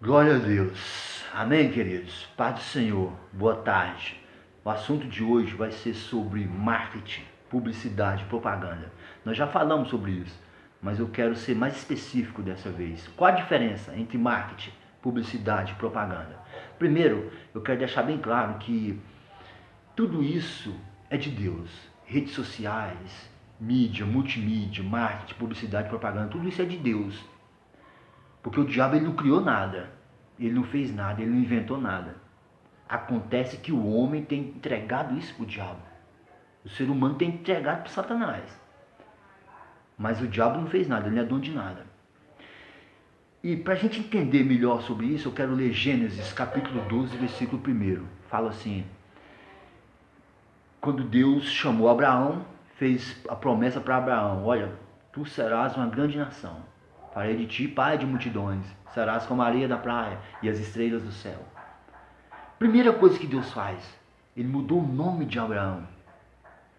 Glória a Deus. Amém, queridos? Paz do Senhor. Boa tarde. O assunto de hoje vai ser sobre marketing, publicidade, propaganda. Nós já falamos sobre isso, mas eu quero ser mais específico dessa vez. Qual a diferença entre marketing, publicidade e propaganda? Primeiro, eu quero deixar bem claro que tudo isso é de Deus. Redes sociais, mídia, multimídia, marketing, publicidade, propaganda, tudo isso é de Deus. Porque o diabo ele não criou nada, ele não fez nada, ele não inventou nada. Acontece que o homem tem entregado isso para o diabo. O ser humano tem entregado para Satanás. Mas o diabo não fez nada, ele não é dono de nada. E para a gente entender melhor sobre isso, eu quero ler Gênesis capítulo 12, versículo 1. Fala assim: quando Deus chamou Abraão, fez a promessa para Abraão: olha, tu serás uma grande nação. Farei de ti pai de multidões, serás como a areia da praia e as estrelas do céu. Primeira coisa que Deus faz, ele mudou o nome de Abraão.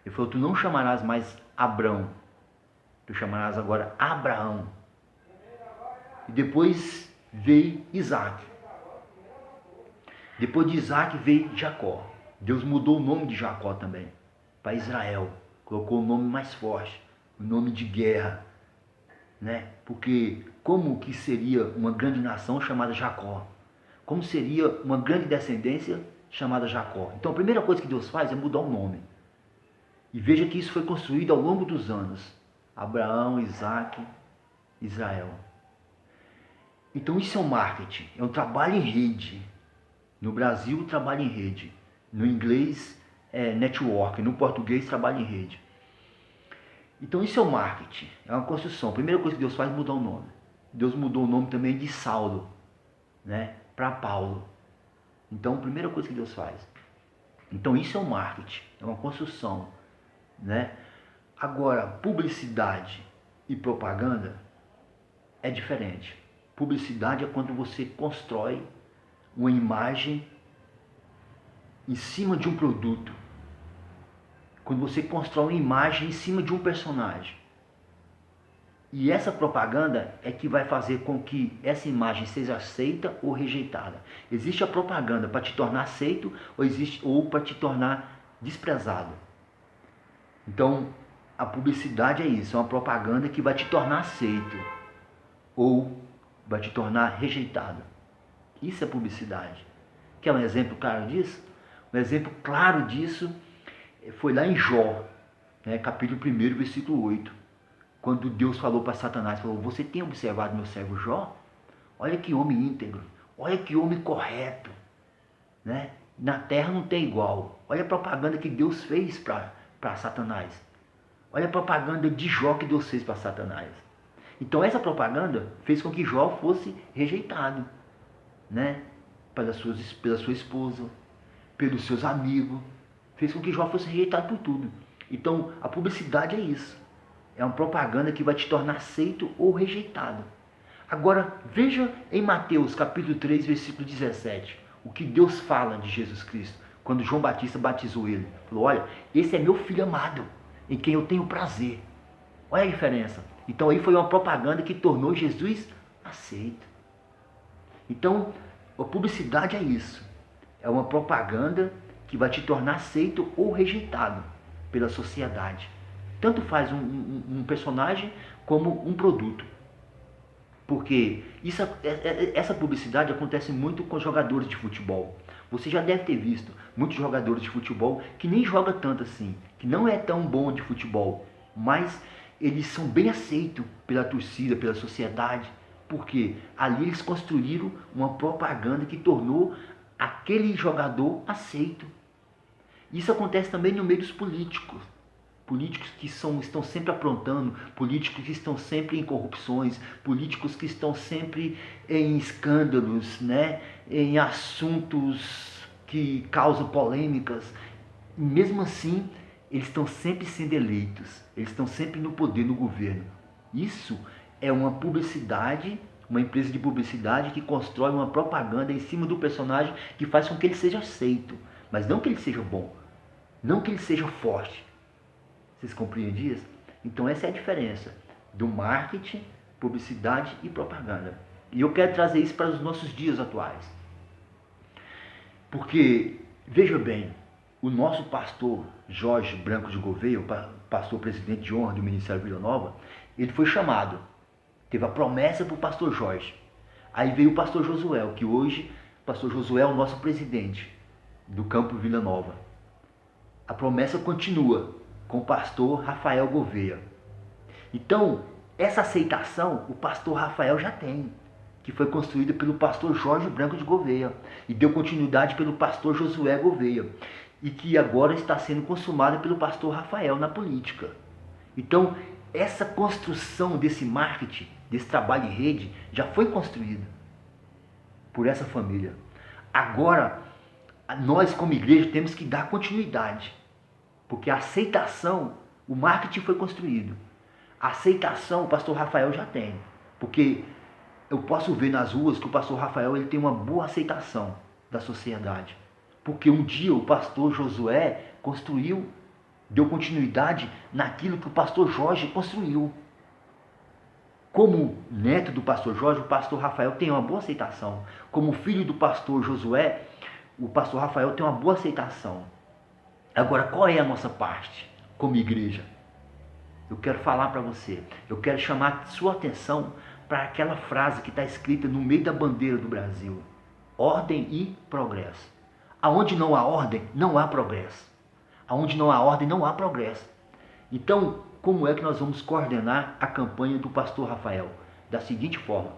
Ele falou: tu não chamarás mais Abrão, tu chamarás agora Abraão. E depois veio Isaac. Depois de Isaac veio Jacó. Deus mudou o nome de Jacó também para Israel. Colocou o nome mais forte, o nome de guerra. Né? Porque como que seria uma grande nação chamada Jacó? Como seria uma grande descendência chamada Jacó? Então a primeira coisa que Deus faz é mudar o nome. E veja que isso foi construído ao longo dos anos. Abraão, Isaac, Israel. Então isso é um marketing, é um trabalho em rede. No Brasil, trabalho em rede. No inglês, é network. No português, trabalho em rede. Então isso é o marketing, é uma construção. A primeira coisa que Deus faz é mudar o nome. Deus mudou o nome também de Saulo, né, para Paulo. Então a primeira coisa que Deus faz. Então isso é o marketing, é uma construção, né? Agora, publicidade e propaganda é diferente. Publicidade é quando você constrói uma imagem em cima de um produto. Quando você constrói uma imagem em cima de um personagem. E essa propaganda é que vai fazer com que essa imagem seja aceita ou rejeitada. Existe a propaganda para te tornar aceito ou para te tornar desprezado. Então, a publicidade é isso, é uma propaganda que vai te tornar aceito ou vai te tornar rejeitado. Isso é publicidade. Quer um exemplo claro disso? Um exemplo claro disso foi lá em Jó, né, capítulo 1, versículo 8, quando Deus falou para Satanás, falou: você tem observado meu servo Jó? Olha que homem íntegro, olha que homem correto, né? Na terra não tem igual. Olha a propaganda que Deus fez para Satanás. Olha a propaganda de Jó que Deus fez para Satanás. Então essa propaganda fez com que Jó fosse rejeitado, né? Pela sua esposa, pelos seus amigos. Fez com que Jó fosse rejeitado por tudo. Então, a publicidade é isso. É uma propaganda que vai te tornar aceito ou rejeitado. Agora, veja em Mateus capítulo 3, versículo 17, o que Deus fala de Jesus Cristo, quando João Batista batizou ele. Falou: olha, esse é meu filho amado, em quem eu tenho prazer. Olha a diferença. Então, aí foi uma propaganda que tornou Jesus aceito. Então, a publicidade é isso. É uma propaganda que vai te tornar aceito ou rejeitado pela sociedade. Tanto faz um personagem como um produto. Porque essa publicidade acontece muito com jogadores de futebol. Você já deve ter visto muitos jogadores de futebol que nem jogam tanto assim, que não é tão bom de futebol, mas eles são bem aceitos pela torcida, pela sociedade, porque ali eles construíram uma propaganda que tornou aquele jogador aceito. Isso acontece também no meio dos políticos. Políticos que estão sempre aprontando, políticos que estão sempre em corrupções, políticos que estão sempre em escândalos, né? Em assuntos que causam polêmicas. E mesmo assim, eles estão sempre sendo eleitos, eles estão sempre no poder, no governo. Isso é uma publicidade, uma empresa de publicidade que constrói uma propaganda em cima do personagem que faz com que ele seja aceito, mas não que ele seja bom. Não que ele seja forte. Vocês compreendem isso? Então essa é a diferença do marketing, publicidade e propaganda. E eu quero trazer isso para os nossos dias atuais. Porque, veja bem, o nosso pastor Jorge Branco de Gouveia, o pastor presidente de honra do Ministério Vila Nova, ele foi chamado. Teve a promessa para o pastor Jorge. Aí veio o pastor Josué, que hoje o pastor Josué é o nosso presidente do campo Vila Nova. A promessa continua com o pastor Rafael Gouveia. Então, essa aceitação o pastor Rafael já tem, que foi construída pelo pastor Jorge Branco de Gouveia e deu continuidade pelo pastor Josué Gouveia e que agora está sendo consumada pelo pastor Rafael na política. Então, essa construção desse marketing, desse trabalho em rede, já foi construída por essa família. Agora, nós como igreja temos que dar continuidade, porque a aceitação, o marketing foi construído. A aceitação o pastor Rafael já tem, porque eu posso ver nas ruas que o pastor Rafael ele tem uma boa aceitação da sociedade. Porque um dia o pastor Josué construiu, deu continuidade naquilo que o pastor Jorge construiu. Como neto do pastor Jorge, o pastor Rafael tem uma boa aceitação. Como filho do pastor Josué, o pastor Rafael tem uma boa aceitação. Agora, qual é a nossa parte como igreja? Eu quero falar para você, eu quero chamar sua atenção para aquela frase que está escrita no meio da bandeira do Brasil. Ordem e progresso. Aonde não há ordem, não há progresso. Aonde não há ordem, não há progresso. Então, como é que nós vamos coordenar a campanha do pastor Rafael? Da seguinte forma: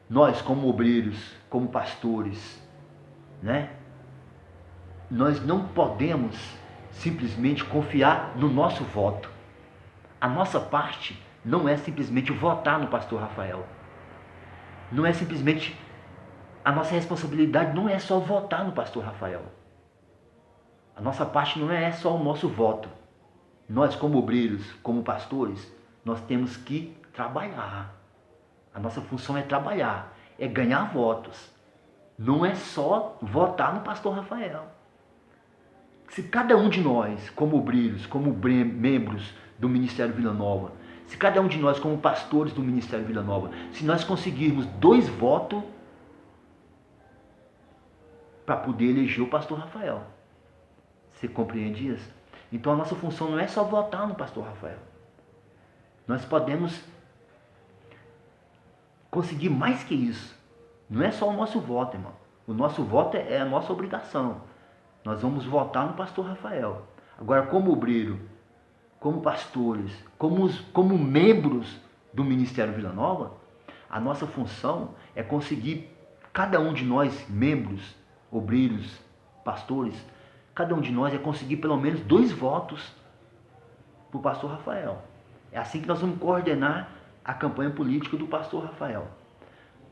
nós como obreiros, como pastores, né? Nós não podemos simplesmente confiar no nosso voto. A nossa parte não é simplesmente votar no pastor Rafael. Não é simplesmente... A nossa responsabilidade não é só votar no pastor Rafael. A nossa parte não é só o nosso voto. Nós como obreiros, como pastores, nós temos que trabalhar. A nossa função é trabalhar, é ganhar votos. Não é só votar no pastor Rafael. Se cada um de nós, como obreiros, como membros do Ministério Vila Nova, se cada um de nós, como pastores do Ministério Vila Nova, se nós conseguirmos 2 votos para poder eleger o pastor Rafael. Você compreende isso? Então a nossa função não é só votar no pastor Rafael. Nós podemos conseguir mais que isso. Não é só o nosso voto, irmão. O nosso voto é a nossa obrigação. Nós vamos votar no pastor Rafael. Agora, como obreiro, como pastores, como membros do Ministério Vila Nova, a nossa função é conseguir, cada um de nós, membros, obreiros, pastores, cada um de nós é conseguir pelo menos 2 votos para o pastor Rafael. É assim que nós vamos coordenar a campanha política do pastor Rafael.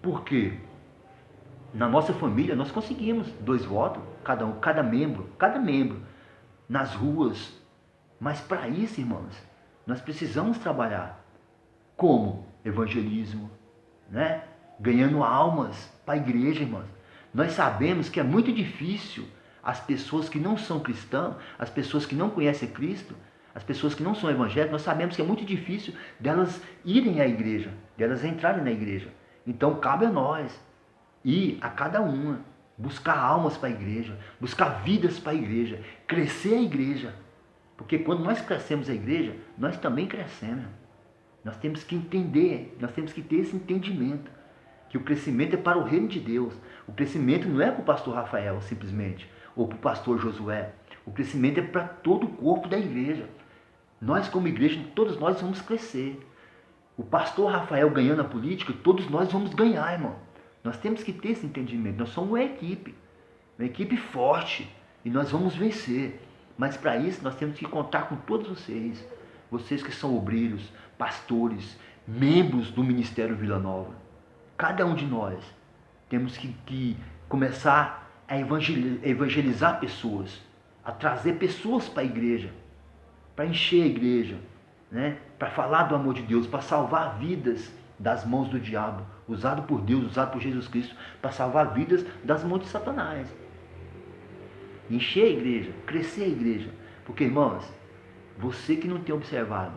Por quê? Na nossa família nós conseguimos 2 votos, cada membro, nas ruas. Mas para isso, irmãos, nós precisamos trabalhar. Como? Evangelismo, né? Ganhando almas para a igreja, irmãos. Nós sabemos que é muito difícil as pessoas que não são cristãs, as pessoas que não conhecem Cristo, as pessoas que não são evangélicas, nós sabemos que é muito difícil delas irem à igreja, delas entrarem na igreja. Então cabe a nós ir a cada uma, buscar almas para a igreja, buscar vidas para a igreja, crescer a igreja. Porque quando nós crescemos a igreja, nós também crescemos. Nós temos que entender, nós temos que ter esse entendimento, que o crescimento é para o reino de Deus. O crescimento não é para o pastor Rafael, simplesmente, ou para o pastor Josué. O crescimento é para todo o corpo da igreja. Nós, como igreja, todos nós vamos crescer. O pastor Rafael ganhando a política, todos nós vamos ganhar, irmão. Nós temos que ter esse entendimento. Nós somos uma equipe forte, e nós vamos vencer. Mas para isso nós temos que contar com todos vocês. Vocês que são obreiros, pastores, membros do Ministério Vila Nova. Cada um de nós temos que começar a evangelizar pessoas, a trazer pessoas para a igreja, para encher a igreja, né? Para falar do amor de Deus, para salvar vidas das mãos do diabo, usado por Deus, usado por Jesus Cristo, para salvar vidas das mãos de Satanás. Encher a igreja, crescer a igreja. Porque, irmãos, você que não tem observado,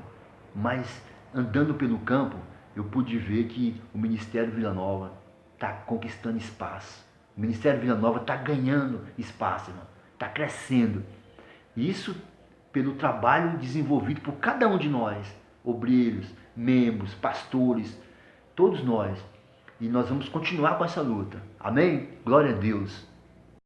mas andando pelo campo, eu pude ver que o Ministério Vila Nova está conquistando espaço. O Ministério Vila Nova está ganhando espaço, irmão. Está crescendo. Isso pelo trabalho desenvolvido por cada um de nós, obreiros, membros, pastores, todos nós. E nós vamos continuar com essa luta. Amém? Glória a Deus.